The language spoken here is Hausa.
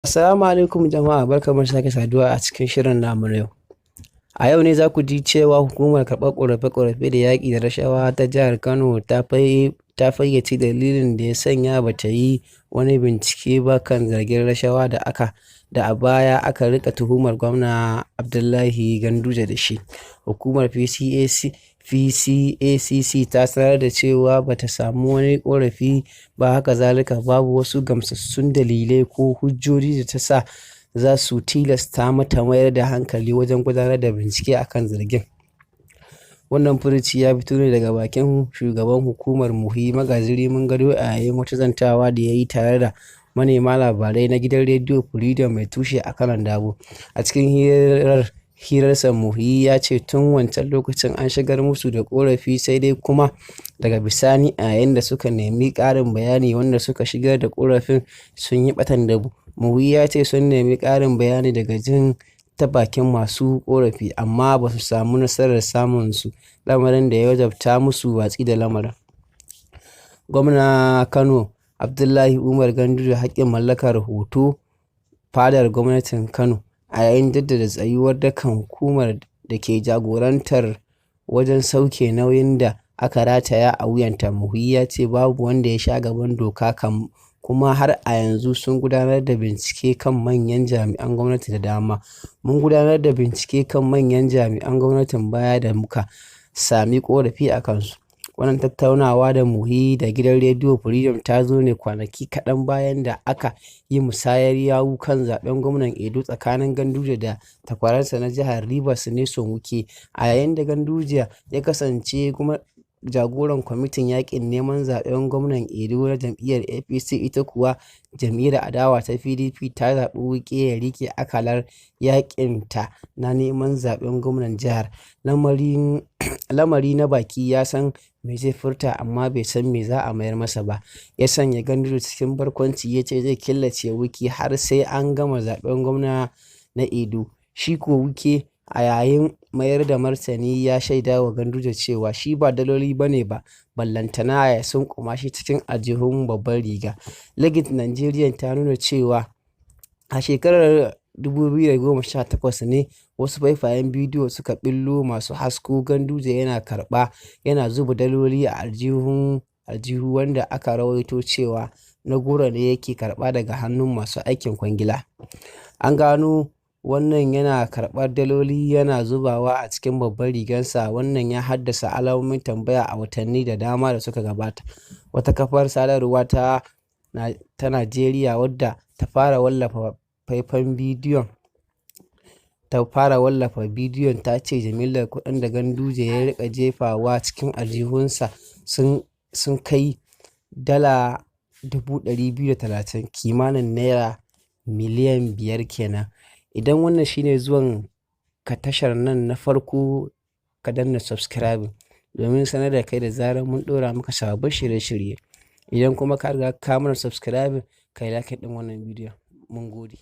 Assalamu alaikum jama'a, barkamu da sake saduwa a cikin shirin namu na yau. A yau ne za ku ji cewa hukumar karɓar ƙorafe-ƙorafe da yaƙi da rashawa ta jihar Kano ta fayyace dalilin da ya sanya ba ta yi wani bincike ba kan zargin rashawa da a baya aka rika tuhumar gwamna Abdullahi Ganduje da shi. Hukumar PCACC ta sanar da cewa ba ta samu wani ƙorafi ba, haka zalika babu wasu gamsassun dalilai ko hujjoji da ta sa za su tilasta mata mayar da hankali wajen gudanar da bincike akan zargin. Wannan furuci ya fito ne daga bakin shugaban hukumar Muhi Magaziri Mungado a yayin wata zantawa da ya yi tare da manema labarai na gidan rediyo Freedom mai tushe a Kanon Dabo. A cikin hirarsa, Muhi ya ce tun wancan lokacin an shigar musu da ƙorafi, sai dai kuma daga bisani a yayin da suka nemi ƙarin bayani wanda suka shigar da ƙorafin sun yi ɓatan dabo. Muhi ya ce sun nemi ƙarin bayani daga jin ta bakin masu ƙorafi amma ba su samu nasarar samun su, lamarin da ya wajabta musu watsi da lamarin. Gwamna Kano Abdullahi Umar Ganduje haƙƙin mallakar hoto fadar gwamnatin Kano a yayin jaddada tsayuwar dakan hukumar da ke jagorantar wajen sauke nauyin da aka rataya a wuyanta. Muhi ya ce babu wanda ya sha gaban doka kuma har a yanzu sun gudanar da bincike kan manyan jami'an gwamnati da dama. Mun gudanar da bincike kan manyan jami'an gwamnatin baya da muka sami ƙorafi a kansu. Wannan tattaunawa da Muhi da gidan rediyo Freedom ta zo ne kwanaki kaɗan bayan da aka yi musayar yawu kan zaben gwamnan Edo tsakanin Ganduje da takwaransa na jihar Rivers Nyesom Wike, a yayin da Ganduje ya kasance kuma jagoran kwamitin yaƙin neman zaben gwamnan Edo na jam'iyyar APC, ita kuwa jam'iyyar adawa ta PDP ta zaɓi Wike ya riƙe akalar yaƙinta na neman zaben gwamnan jihar. Lamari na baki ya san me zai furta amma bai san me za a mayar masa ba, ya sanya Ganduje cikin barkwanci ya ce zai killace Wike har sai an gama zaben gwamna na Edo. Shi ko Wike a yayin mayar da martani ya shaida wa Ganduje cewa shi ba daloli bane ba, ballantana ya sunkuma shi cikin aljihun babbar riga. Legit Nigeria ta nuna cewa a shekarar 2018 ne wasu faifayen bidiyo suka ɓillo masu hasko Ganduje yana zuba daloli a aljihu wanda aka rawaito cewa na goro ne yake karɓa daga hannun masu aikin kwangila. An gano wannan yana karɓar daloli yana zubawa a cikin babbar rigarsa. Wannan ya haddasa alamomin tambaya a watanni da dama da suka gabata. Wata kafar sadarwa ta Najeriya wadda ta fara wallafa bidiyon ta ce jimillar kuɗin da Ganduje ya rika jefawa cikin aljihunsa sun kai dala 230,000, kimanin naira miliyan 5 kenan. Idan wannan shine zuwan ka tashar nan na farko, ka danna subscribing domin sanar da kai da zarar mun ɗora maka sababbin shirye-shirye. Idan kuma ka riga ka mana subscribing, kai like ɗin wannan bidiyon. Mun gode.